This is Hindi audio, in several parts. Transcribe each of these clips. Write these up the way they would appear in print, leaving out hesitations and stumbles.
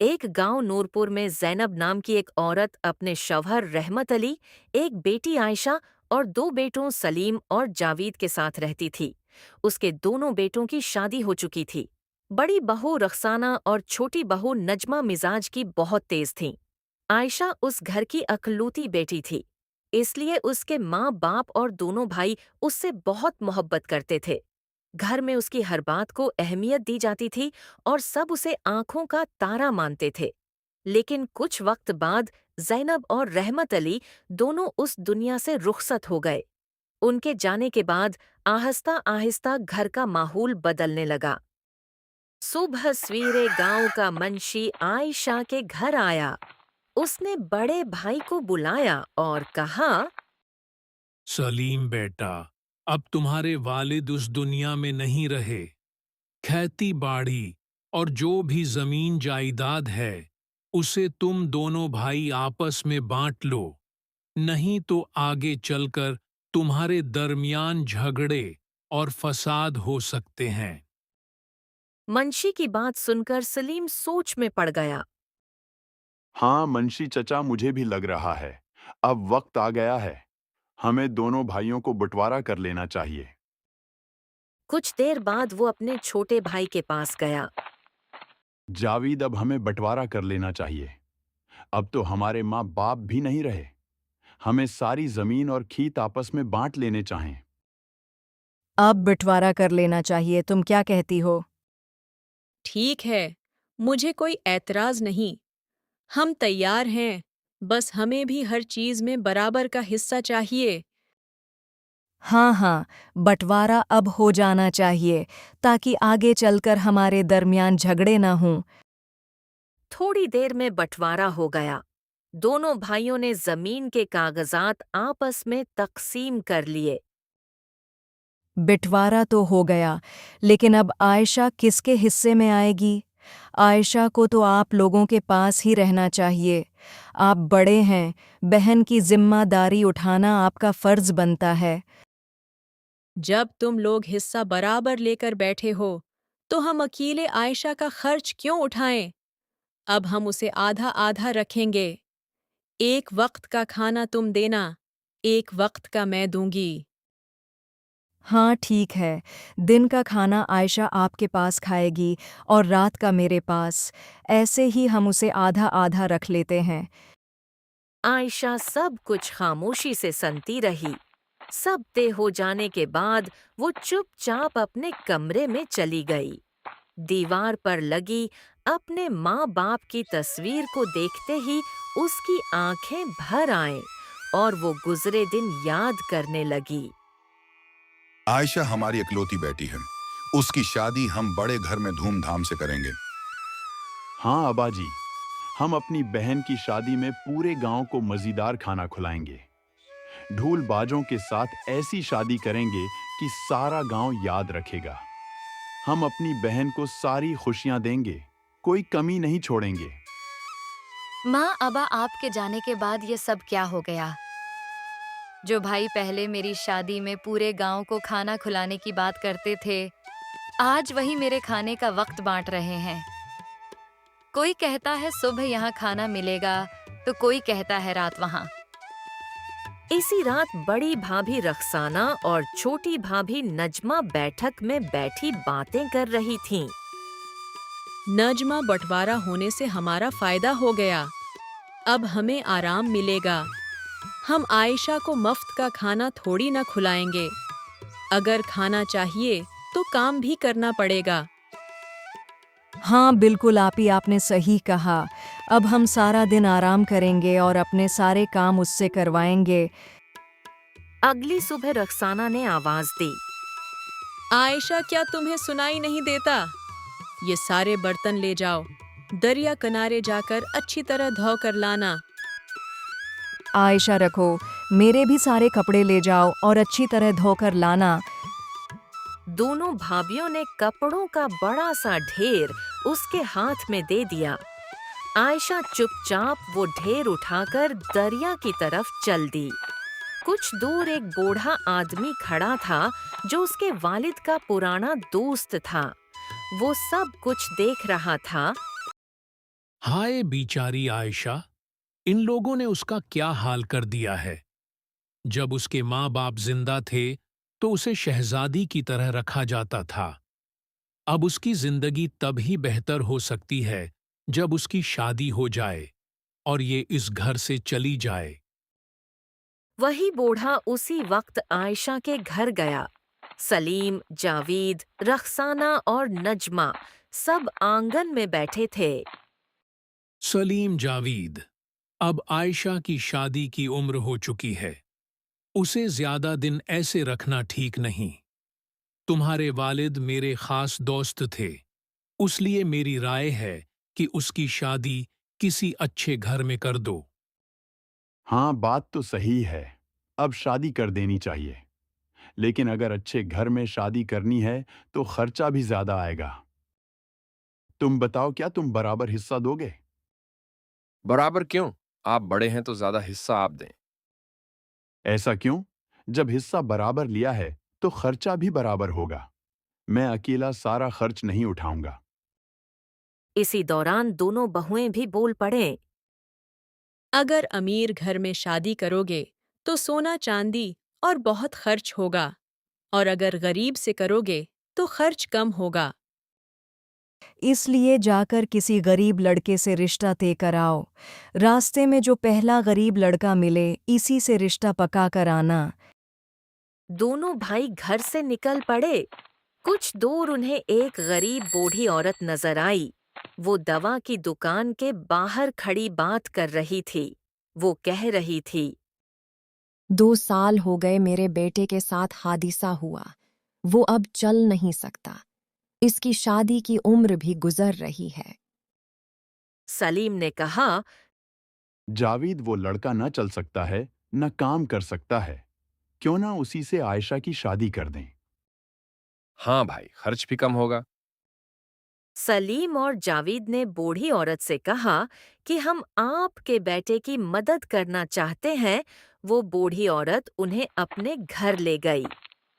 एक गांव नूरपुर में ज़ैनब नाम की एक औरत अपने शौहर रहमत अली, एक बेटी आयशा और दो बेटों सलीम और जावीद के साथ रहती थी। उसके दोनों बेटों की शादी हो चुकी थी। बड़ी बहू रखसाना और छोटी बहू नजमा मिजाज की बहुत तेज थीं। आयशा उस घर की अकलूती बेटी थी, इसलिए उसके माँ बाप और दोनों भाई उससे बहुत मोहब्बत करते थे। घर में उसकी हर बात को अहमियत दी जाती थी और सब उसे आंखों का तारा मानते थे। लेकिन कुछ वक्त बाद ज़ैनब और रहमत अली दोनों उस दुनिया से रुखसत हो गए। उनके जाने के बाद आहिस्ता आहिस्ता घर का माहौल बदलने लगा। सुबह सवेरे गांव का मुंशी आयशा के घर आया। उसने बड़े भाई को बुलाया और कहा, सलीम बेटा, अब तुम्हारे वालिद उस दुनिया में नहीं रहे। खेती बाड़ी और जो भी जमीन जायदाद है उसे तुम दोनों भाई आपस में बांट लो, नहीं तो आगे चलकर तुम्हारे दरमियान झगड़े और फसाद हो सकते हैं। मुंशी की बात सुनकर सलीम सोच में पड़ गया। हाँ मुंशी चचा, मुझे भी लग रहा है अब वक्त आ गया है। हमें दोनों भाइयों को बंटवारा कर लेना चाहिए। कुछ देर बाद वो अपने छोटे भाई के पास गया। जावीद, अब हमें बंटवारा कर लेना चाहिए। अब तो हमारे माँ बाप भी नहीं रहे। हमें सारी जमीन और खेत आपस में बांट लेने चाहें। अब बंटवारा कर लेना चाहिए, तुम क्या कहती हो? ठीक है, मुझे कोई ऐतराज नहीं। हम तैयार हैं, बस हमें भी हर चीज में बराबर का हिस्सा चाहिए। हाँ हाँ, बंटवारा अब हो जाना चाहिए ताकि आगे चलकर हमारे दरमियान झगड़े न हों। थोड़ी देर में बंटवारा हो गया। दोनों भाइयों ने जमीन के कागजात आपस में तकसीम कर लिए। बंटवारा तो हो गया, लेकिन अब आयशा किसके हिस्से में आएगी? आयशा को तो आप लोगों के पास ही रहना चाहिए। आप बड़े हैं, बहन की जिम्मेदारी उठाना आपका फर्ज बनता है। जब तुम लोग हिस्सा बराबर लेकर बैठे हो, तो हम अकेले आयशा का खर्च क्यों उठाएं? अब हम उसे आधा आधा रखेंगे। एक वक्त का खाना तुम देना, एक वक्त का मैं दूंगी। हाँ ठीक है, दिन का खाना आयशा आपके पास खाएगी और रात का मेरे पास। ऐसे ही हम उसे आधा आधा रख लेते हैं। आयशा सब कुछ खामोशी से सुनती रही। सब तय हो जाने के बाद वो चुपचाप अपने कमरे में चली गई। दीवार पर लगी अपने माँ बाप की तस्वीर को देखते ही उसकी आंखें भर आईं और वो गुजरे दिन याद करने लगी। आयशा हमारी इकलौती बेटी है। उसकी शादी हम बड़े घर में धूमधाम से करेंगे। हाँ अबाजी, हम अपनी बहन की शादी में पूरे गांव को मज़ेदार खाना खिलाएंगे। ढोल बाजों के साथ ऐसी शादी करेंगे कि सारा गांव याद रखेगा। हम अपनी बहन को सारी खुशियां देंगे, कोई कमी नहीं छोड़ेंगे। माँ, अबा आपके जाने के बाद ये सब क्या हो गया? जो भाई पहले मेरी शादी में पूरे गांव को खाना खिलाने की बात करते थे, आज वही मेरे खाने का वक्त बांट रहे हैं। कोई कहता है सुबह यहाँ खाना मिलेगा, तो कोई कहता है रात वहाँ। इसी रात बड़ी भाभी रखसाना और छोटी भाभी नजमा बैठक में बैठी बातें कर रही थीं। नजमा, बंटवारा होने से हमारा फायदा हो गया। अब हमें आराम मिलेगा। हम आयशा को मुफ्त का खाना थोड़ी न खिलाएंगे। अगर खाना चाहिए तो काम भी करना पड़ेगा। हाँ बिल्कुल, आपने सही कहा। अब हम सारा दिन आराम करेंगे और अपने सारे काम उससे करवाएंगे। अगली सुबह रखसाना ने आवाज दी, आयशा, क्या तुम्हें सुनाई नहीं देता? ये सारे बर्तन ले जाओ, दरिया किनारे जाकर अच्छी तरह धो कर लाना। आयशा रखो, मेरे भी सारे कपड़े ले जाओ और अच्छी तरह धोकर लाना। दोनों भाभीयों ने कपड़ों का बड़ा सा ढेर उसके हाथ में दे दिया। आयशा चुपचाप वो ढेर उठाकर दरिया की तरफ चल दी। कुछ दूर एक बूढ़ा आदमी खड़ा था जो उसके वालिद का पुराना दोस्त था। वो सब कुछ देख रहा था। हाय बेचारी आयशा, इन लोगों ने उसका क्या हाल कर दिया है। जब उसके माँ बाप जिंदा थे तो उसे शहजादी की तरह रखा जाता था। अब उसकी जिंदगी तब ही बेहतर हो सकती है जब उसकी शादी हो जाए और ये इस घर से चली जाए। वही बूढ़ा उसी वक्त आयशा के घर गया। सलीम, जावीद, रखसाना और नजमा सब आंगन में बैठे थे। सलीम जावीद, अब आयशा की शादी की उम्र हो चुकी है। उसे ज्यादा दिन ऐसे रखना ठीक नहीं। तुम्हारे वालिद मेरे खास दोस्त थे, उसलिए मेरी राय है कि उसकी शादी किसी अच्छे घर में कर दो। हाँ, बात तो सही है। अब शादी कर देनी चाहिए। लेकिन अगर अच्छे घर में शादी करनी है तो खर्चा भी ज्यादा आएगा। तुम बताओ, क्या तुम बराबर हिस्सा दोगे? बराबर क्यों? आप बड़े हैं तो ज्यादा हिस्सा आप दें। ऐसा क्यों? जब हिस्सा बराबर लिया है तो खर्चा भी बराबर होगा। मैं अकेला सारा खर्च नहीं उठाऊंगा। इसी दौरान दोनों बहुएं भी बोल पड़े। अगर अमीर घर में शादी करोगे तो सोना चांदी और बहुत खर्च होगा, और अगर गरीब से करोगे तो खर्च कम होगा। इसलिए जाकर किसी गरीब लड़के से रिश्ता तय कराओ। रास्ते में जो पहला गरीब लड़का मिले, इसी से रिश्ता पका कर आना। दोनों भाई घर से निकल पड़े। कुछ दूर उन्हें एक गरीब बूढ़ी औरत नजर आई। वो दवा की दुकान के बाहर खड़ी बात कर रही थी। वो कह रही थी, 2 साल हो गए मेरे बेटे के साथ हादसा हुआ। वो अब चल नहीं सकता। इसकी शादी की उम्र भी गुजर रही है। सलीम ने कहा, जावेद वो लड़का न चल सकता है, न काम कर सकता है। क्यों ना उसी से आयशा की शादी कर दें? हाँ भाई, खर्च भी कम होगा। सलीम और जावेद ने बूढ़ी औरत से कहा कि हम आपके बेटे की मदद करना चाहते हैं। वो बूढ़ी औरत उन्हें अपने घर ले गई।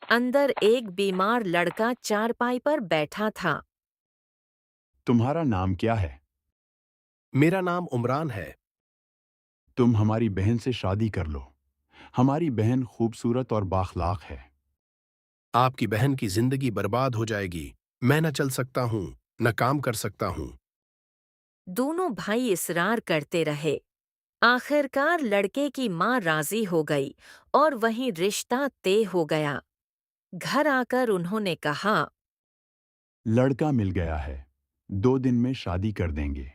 अंदर एक बीमार लड़का चारपाई पर बैठा था। तुम्हारा नाम क्या है? मेरा नाम उमरान है। तुम हमारी बहन से शादी कर लो। हमारी बहन खूबसूरत और बाखलाक है। आपकी बहन की जिंदगी बर्बाद हो जाएगी। मैं न चल सकता हूँ, न काम कर सकता हूँ। दोनों भाई इसरार करते रहे। आखिरकार लड़के की माँ राजी हो गई और वहीं रिश्ता तय हो गया। घर आकर उन्होंने कहा, लड़का मिल गया है। 2 दिन में शादी कर देंगे।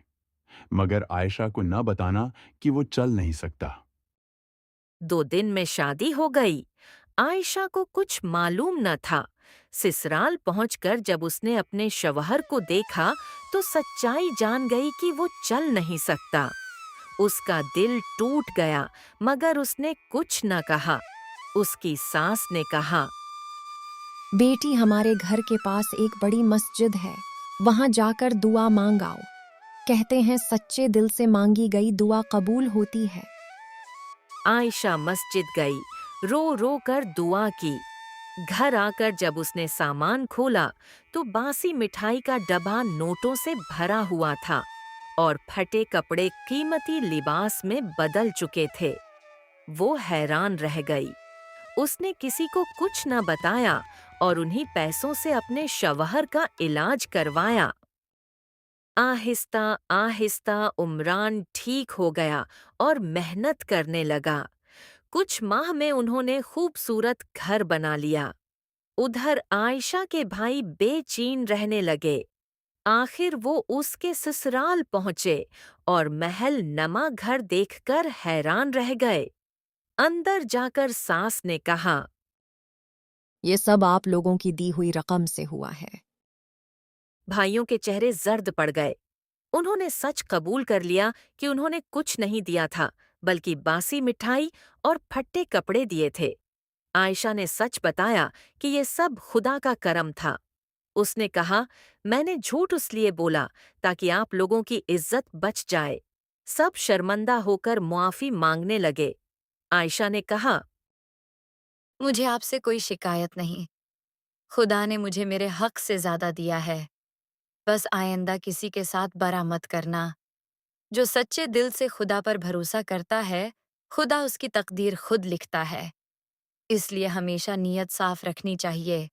मगर आयशा को न बताना कि वो चल नहीं सकता। 2 दिन में शादी हो गई। आयशा को कुछ मालूम न था। ससुराल पहुंचकर जब उसने अपने शवहर को देखा तो सच्चाई जान गई कि वो चल नहीं सकता। उसका दिल टूट गया, मगर उसने कुछ न कहा। उसकी सास ने कहा, बेटी, हमारे घर के पास एक बड़ी मस्जिद है। वहां जाकर दुआ मांग आओ। कहते हैं सच्चे दिल से मांगी गई दुआ कबूल होती है। आयशा मस्जिद गई, रो रो कर दुआ की। घर आकर जब उसने सामान खोला तो बासी मिठाई का डब्बा नोटों से भरा हुआ था और फटे कपड़े कीमती लिबास में बदल चुके थे। वो हैरान रह गई। उसने किसी को कुछ न बताया और उन्हीं पैसों से अपने शवहर का इलाज करवाया। आहिस्ता आहिस्ता उमरान ठीक हो गया और मेहनत करने लगा। कुछ माह में उन्होंने खूबसूरत घर बना लिया। उधर आयशा के भाई बेचैन रहने लगे। आखिर वो उसके ससुराल पहुंचे और महल नमा घर देखकर हैरान रह गए। अंदर जाकर सास ने कहा, ये सब आप लोगों की दी हुई रकम से हुआ है। भाइयों के चेहरे जर्द पड़ गए। उन्होंने सच कबूल कर लिया कि उन्होंने कुछ नहीं दिया था, बल्कि बासी मिठाई और फट्टे कपड़े दिए थे। आयशा ने सच बताया कि ये सब खुदा का करम था। उसने कहा, मैंने झूठ इसलिए बोला ताकि आप लोगों की इज्जत बच जाए। सब शर्मंदा होकर मुआफी मांगने लगे। आयशा ने कहा, मुझे आपसे कोई शिकायत नहीं। खुदा ने मुझे मेरे हक से ज्यादा दिया है। बस आइंदा किसी के साथ बरा मत करना। जो सच्चे दिल से खुदा पर भरोसा करता है, खुदा उसकी तकदीर खुद लिखता है। इसलिए हमेशा नीयत साफ रखनी चाहिए।